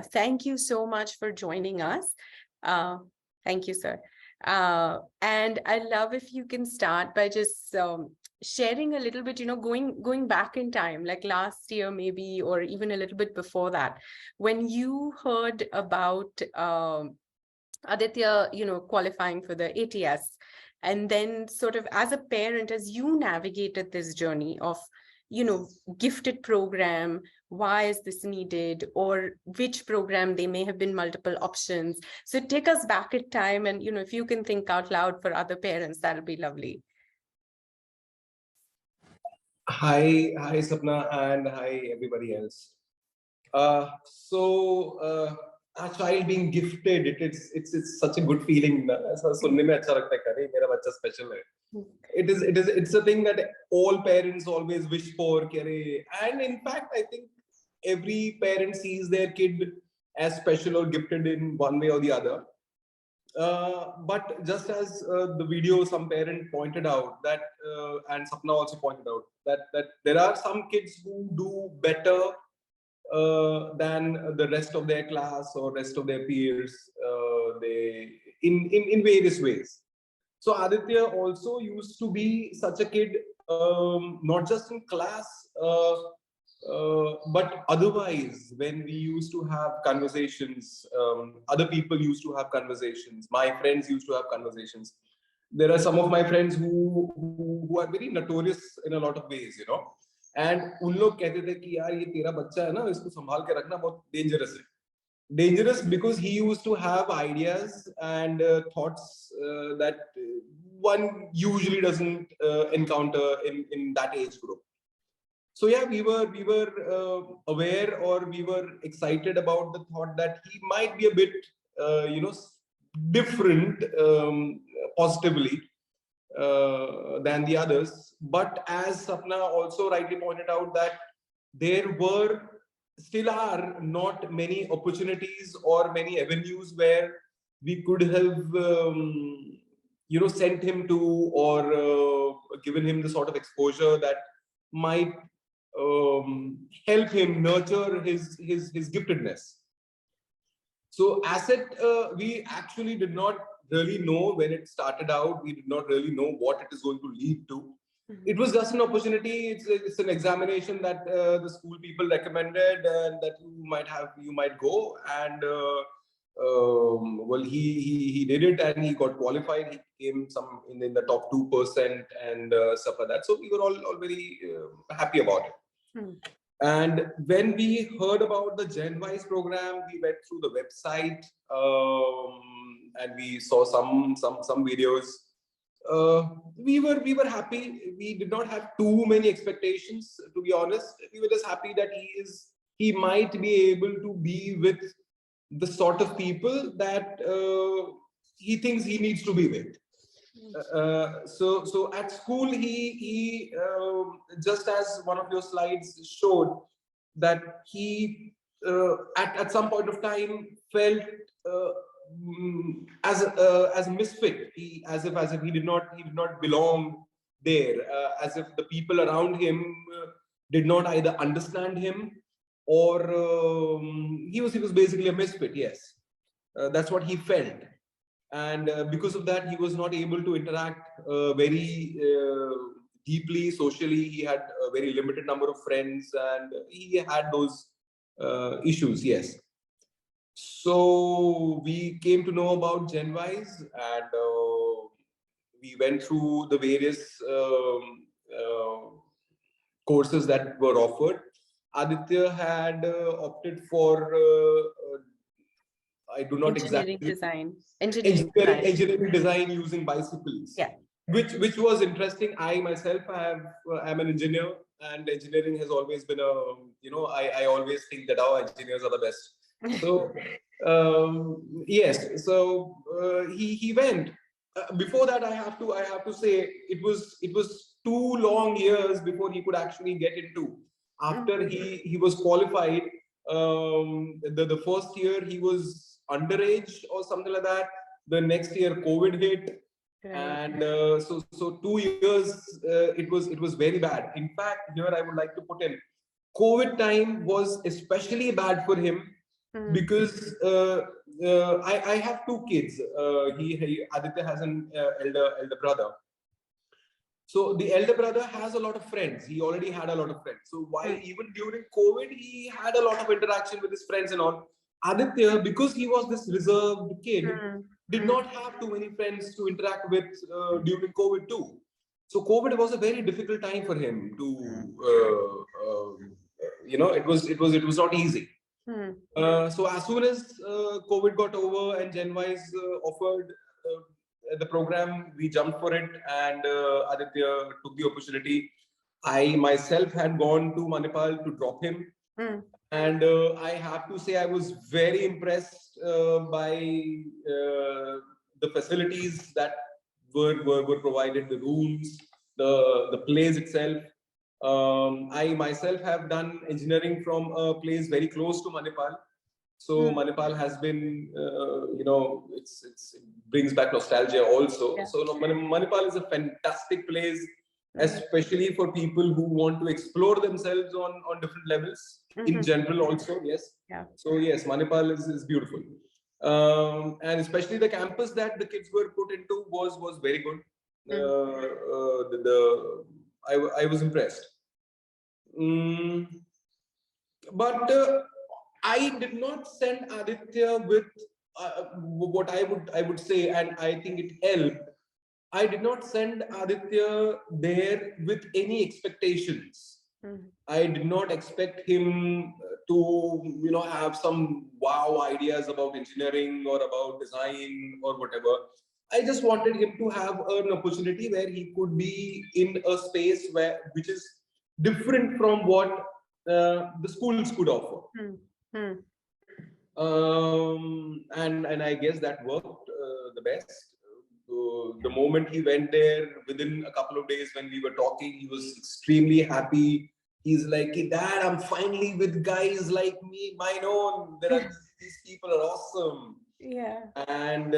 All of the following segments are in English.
Thank you so much for joining us. Thank you, sir. And I love if you can start by just sharing a little bit, going back in time, like last year maybe, or even a little bit before that, when you heard about Aditya, qualifying for the ATS, and then sort of as a parent, as you navigated this journey of, gifted program, why is this needed, or which program, they may have been multiple options. So take us back in time, and, if you can think out loud for other parents, that'll be lovely. Hi, Sapna, and hi, everybody else. A child being gifted, it's such a good feeling. Special. It's a thing that all parents always wish for. And in fact, I think every parent sees their kid as special or gifted in one way or the other. But just as the video, some parent pointed out that, and Sapna also pointed out that there are some kids who do better than the rest of their class or rest of their peers, in various ways. So Aditya also used to be such a kid, not just in class, but otherwise, when we used to have conversations, other people used to have conversations, my friends used to have conversations. There are some of my friends who are very notorious in a lot of ways, and उन लोग कहते थे कि यार ये तेरा बच्चा है ना, इसको संभाल के रखना, बहुत dangerous है. Dangerous because he used to have ideas and thoughts that one usually doesn't encounter in that age group. So yeah, we were aware, or we were excited about the thought that he might be a bit, different, positively, than the others. But as Sapna also rightly pointed out, that there still are not many opportunities or many avenues where we could have, sent him to, or given him the sort of exposure that might help him nurture his giftedness. So we actually did not really know when it started out. We did not really know what it is going to lead to. It was just an opportunity. It's an examination that the school people recommended, and that you might go. And well, he did it, and he got qualified. He came in the top 2% and stuff like that. So we were all very happy about it. And when we heard about the GenWise program, we went through the website, and we saw some videos. We were happy. We did not have too many expectations, to be honest. We were just happy that he might be able to be with the sort of people that he thinks he needs to be with. So at school, he just as one of your slides showed, that he at some point of time felt as a misfit, as if he did not belong there, as if the people around him did not either understand him, or he was basically a misfit. Yes, that's what he felt. And because of that, he was not able to interact very deeply socially. He had a very limited number of friends, and he had those issues. Yes. So we came to know about GenWise, and we went through the various courses that were offered. Aditya had opted for I do not engineering exactly design. Engineering design using bicycles. Yeah. Which was interesting. I myself am an engineer, and engineering has always been I always think that our engineers are the best. So yes, so he went. Before that, I have to say it was 2 long years before he could actually get into. After he was qualified, the first year he was underage or something like that. The next year COVID hit, and so 2 years it was very bad. In fact, here I would like to put in, COVID time was especially bad for him because I have two kids. Aditya has an elder brother. So the elder brother has a lot of friends. He already had a lot of friends. So why even during COVID, he had a lot of interaction with his friends and all. Aditya, because he was this reserved kid, did not have too many friends to interact with during COVID too. So COVID was a very difficult time for him to, it was not easy. So as soon as COVID got over and GenWise offered the program, we jumped for it, and Aditya took the opportunity. I myself had gone to Manipal to drop him, and I have to say I was very impressed by the facilities that were provided, the rooms, the place itself. I myself have done engineering from a place very close to Manipal. So Manipal has been, it brings back nostalgia also. Yeah. So Manipal is a fantastic place, especially for people who want to explore themselves on different levels in general also. Yes. Yeah. So yes, Manipal is beautiful. And especially the campus that the kids were put into was very good. I was impressed. But I did not send Aditya with what I would say, and I think it helped. I did not send Aditya there with any expectations. I did not expect him to have some wow ideas about engineering or about design or whatever. I just wanted him to have an opportunity where he could be in a space which is different from what the schools could offer. And I guess that worked the best. The moment he went there, within a couple of days when we were talking, he was extremely happy. He's like, "Hey, Dad, I'm finally with guys like me, mine own. These people are awesome." Yeah. And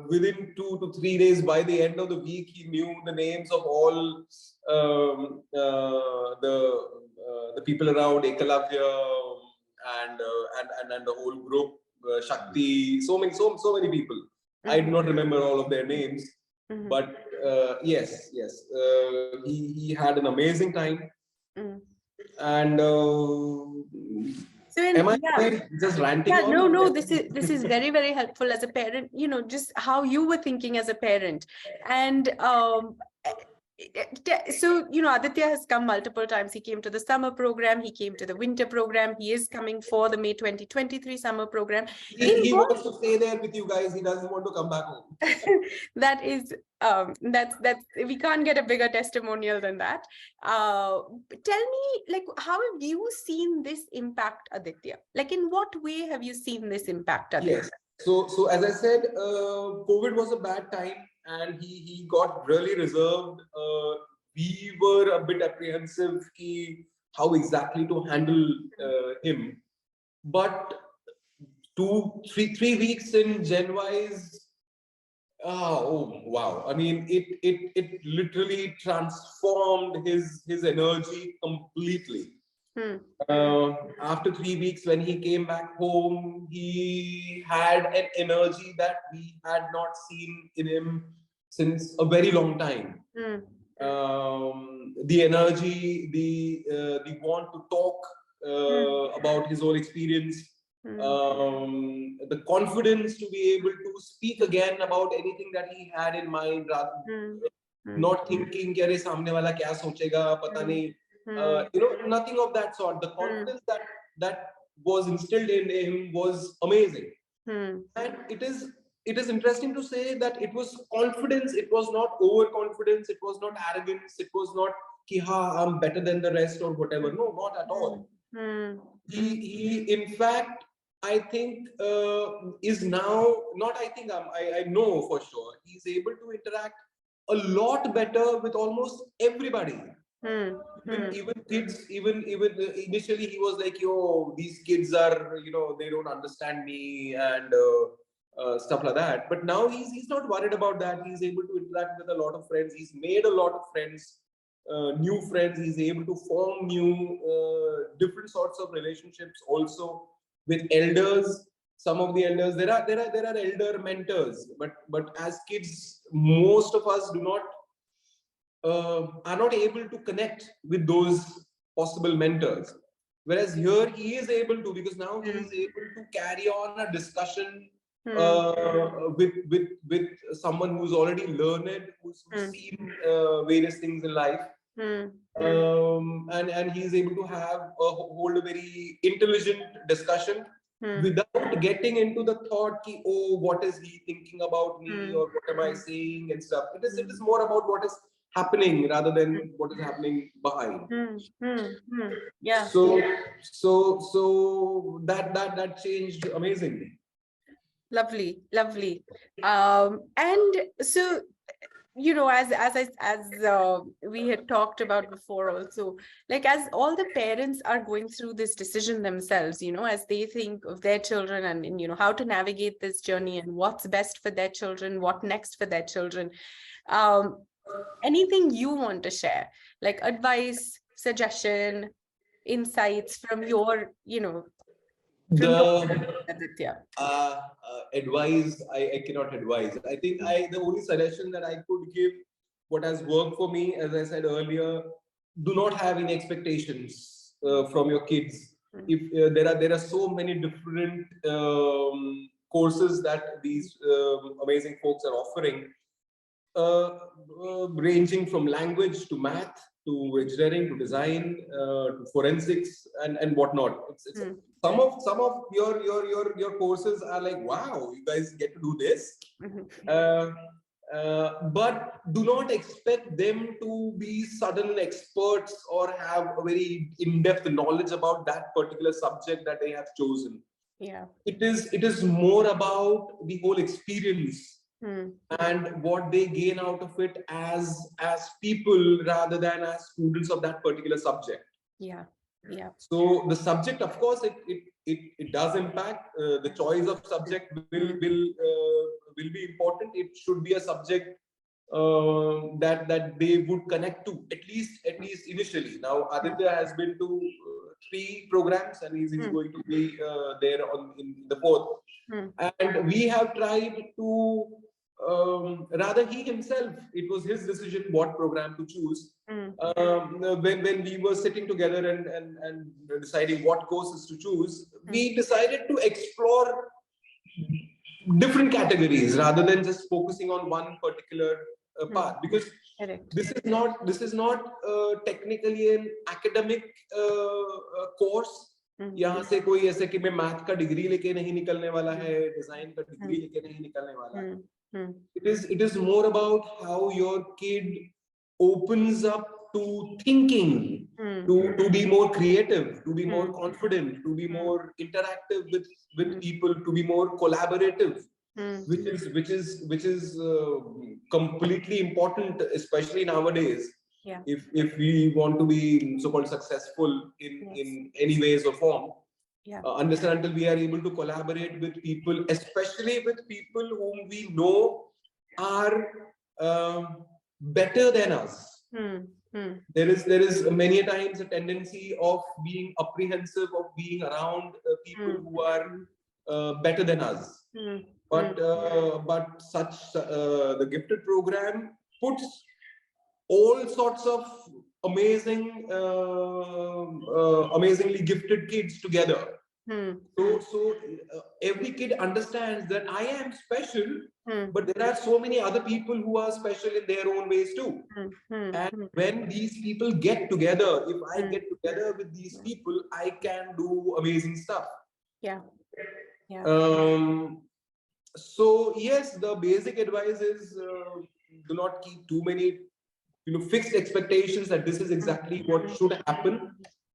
within 2 to 3 days, by the end of the week, he knew the names of all the people around Ekalavya and the whole group, Shakti, so many people. I do not remember all of their names, but yes, he had an amazing time. And am I just ranting Yeah, on? no, this is very, very helpful as a parent, just how you were thinking as a parent. And so, Aditya has come multiple times. He came to the summer program, he came to the winter program, he is coming for the May 2023 summer program. He wants to stay there with you guys. He doesn't want to come back home. That is, that's we can't get a bigger testimonial than that. Tell me, like, how have you seen this impact Aditya? Like, in what way have you seen this impact Aditya? Yes. So as I said, COVID was a bad time, and he got really reserved. We were a bit apprehensive how exactly to handle him. But 3 weeks in GenWise, oh wow! I mean, it literally transformed his energy completely. After 3 weeks, when he came back home, he had an energy that we had not seen in him since a very long time. The energy, the want to talk about his own experience, the confidence to be able to speak again about anything that he had in mind, rather not thinking कि अरे सामने वाला क्या सोचेगा पता नहीं, nothing of that sort. The confidence that was instilled in him was amazing. And it is interesting to say that it was confidence. It was not overconfidence. It was not arrogance. It was not कि हाँ I'm better than the rest or whatever. No, not at all. He in fact, I think is now not. I think I know for sure he's able to interact a lot better with almost everybody. Even kids, even initially he was like, "Yo, these kids are, they don't understand me," and stuff like that. But now he's not worried about that. He's able to interact with a lot of friends. He's made a lot of friends, new friends. He's able to form new, different sorts of relationships also. with elders. Some of the elders, there are elder mentors, but as kids, most of us are not able to connect with those possible mentors. Whereas here he is able to, because now he is able to carry on a discussion with someone who's already learned, who's seen various things in life. And he is able to hold a very intelligent discussion without getting into the thought ki, oh, what is he thinking about me, or what am I saying and stuff. It is more about what is happening rather than what is happening behind. Yeah. So that changed amazingly. Lovely. And so, as we had talked about before also, like as all the parents are going through this decision themselves, as they think of their children and how to navigate this journey and what's best for their children, what next for their children. Anything you want to share, like advice, suggestion, insights from your, advice, I cannot advise. I think the only suggestion that I could give, what has worked for me, as I said earlier, do not have any expectations from your kids. If there are so many different courses that these amazing folks are offering, ranging from language to math to engineering to design to forensics and whatnot. Some of your courses are like, wow, you guys get to do this. But do not expect them to be sudden experts or have a very in-depth knowledge about that particular subject that they have chosen. Yeah, it is more about the whole experience and what they gain out of it as people rather than as students of that particular subject. Yeah. So the subject, of course, it does impact. The choice of subject will be important. It should be a subject that they would connect to, at least initially. Now Aditya has been to 3 programs and he's going to be there in the 4th. And we have tried to rather he himself, it was his decision what program to choose. When we were sitting together and deciding what courses to choose, we decided to explore different categories rather than just focusing on one particular path, because this is not technically an academic course. यहाँ से कोई ऐसे कि मैं math का degree लेके नहीं निकलने वाला है, डिजाइन का डिग्री लेके नहीं निकलने वाला है. It is more about how your kid opens up to thinking, to be more creative, to be more confident, to be more interactive with people, to be more collaborative, which is completely important, especially nowadays. Yeah. If we want to be so-called successful in any ways or form, understand, until we are able to collaborate with people, especially with people whom we know are better than us. There is many times a tendency of being apprehensive of being around people who are better than us. But such the gifted program puts all sorts of amazingly gifted kids together. So every kid understands that I am special, but there are so many other people who are special in their own ways too. And when these people get together, if I get together with these people, I can do amazing stuff. So yes, the basic advice is do not keep too many fixed expectations that this is exactly what should happen,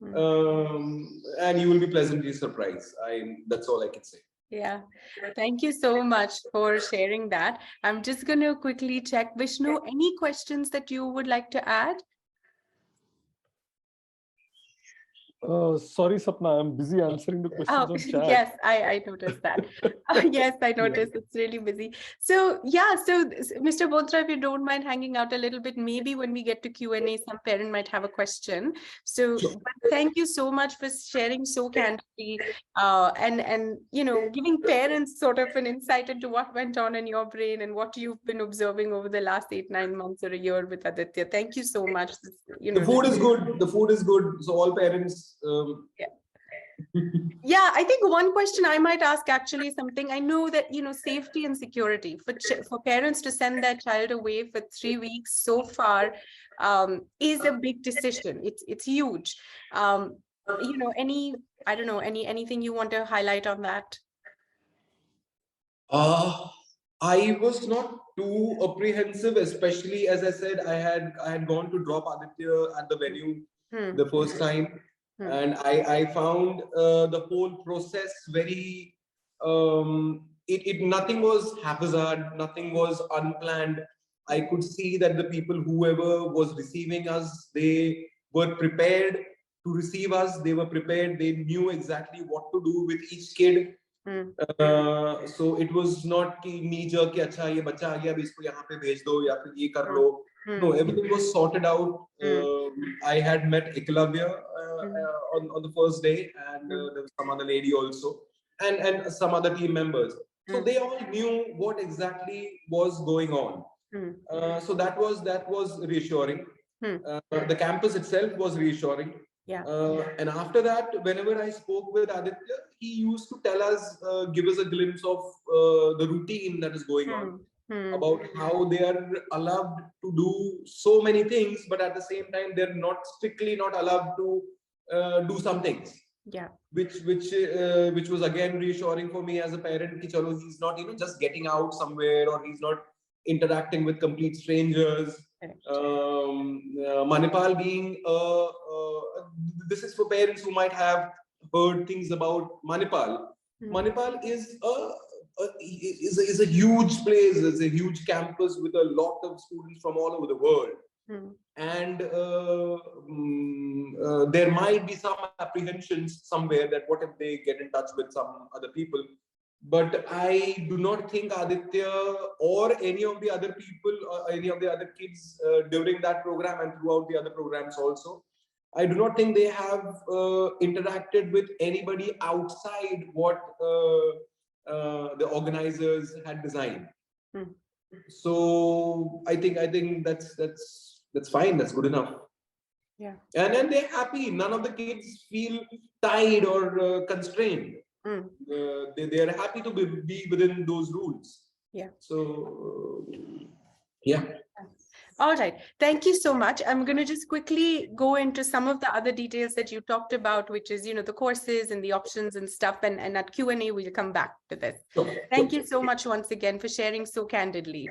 and you will be pleasantly surprised. That's all I can say. Yeah, thank you so much for sharing that. I'm just going to quickly check. Vishnu, any questions that you would like to add? Sorry, Sapna, I'm busy answering the questions Oh, on chat. yes, I noticed that. Yes, I noticed it's really busy. So yeah, so Mr. Bontra, if you don't mind hanging out a little bit, maybe when we get to Q&A, some parent might have a question. So Sure. but thank you so much for sharing so candidly, and giving parents sort of an insight into what went on in your brain and what you've been observing over the last 8-9 months or a year with Aditya. Thank you so much. The food is good. The food is good. So all parents. Yeah. Yeah, I think one question I might ask actually is something I know that, safety and security for parents to send their child away for 3 weeks so far is a big decision. It's huge. I don't know, anything you want to highlight on that? I was not too apprehensive, especially as I said, I had gone to drop Aditya at the venue the first time, and I found the whole process very nothing was haphazard, nothing was unplanned. I could see that the people, whoever was receiving us, they were prepared to receive us. They were prepared. They knew exactly what to do with each kid. So it was not कि knee jerk कि अच्छा ये बच्चा आ गया अभी इसको यहाँ पे भेज दो या फिर ये कर लो. No, everything was sorted out. I had met Eklavya on the first day, and there was some other lady also, and some other team members. So they all knew what exactly was going on. So that was reassuring. The campus itself was reassuring. Yeah. And after that, whenever I spoke with Aditya, he used to tell us, give us a glimpse of the routine that is going on, about how they are allowed to do so many things, but at the same time, they're not strictly not allowed to do some things. Yeah. Which was again reassuring for me as a parent. Ki chalo, he's not just getting out somewhere, or he's not interacting with complete strangers. Manipal being this is for parents who might have heard things about Manipal. Manipal is a huge place. It's a huge campus with a lot of students from all over the world. And there might be some apprehensions somewhere that what if they get in touch with some other people. But I do not think Aditya or any of the other people or any of the other kids during that program and throughout the other programs also, I do not think they have interacted with anybody outside what the organizers had designed. So I think that's fine. That's good enough. Yeah. And then they're happy. None of the kids feel tied or constrained. They are happy to be within those rules. Yeah. So yeah. All right. Thank you so much. I'm going to just quickly go into some of the other details that you talked about, which is, the courses and the options and stuff. And at Q&A, we'll come back to this. Sure. Thank you so much once again for sharing so candidly.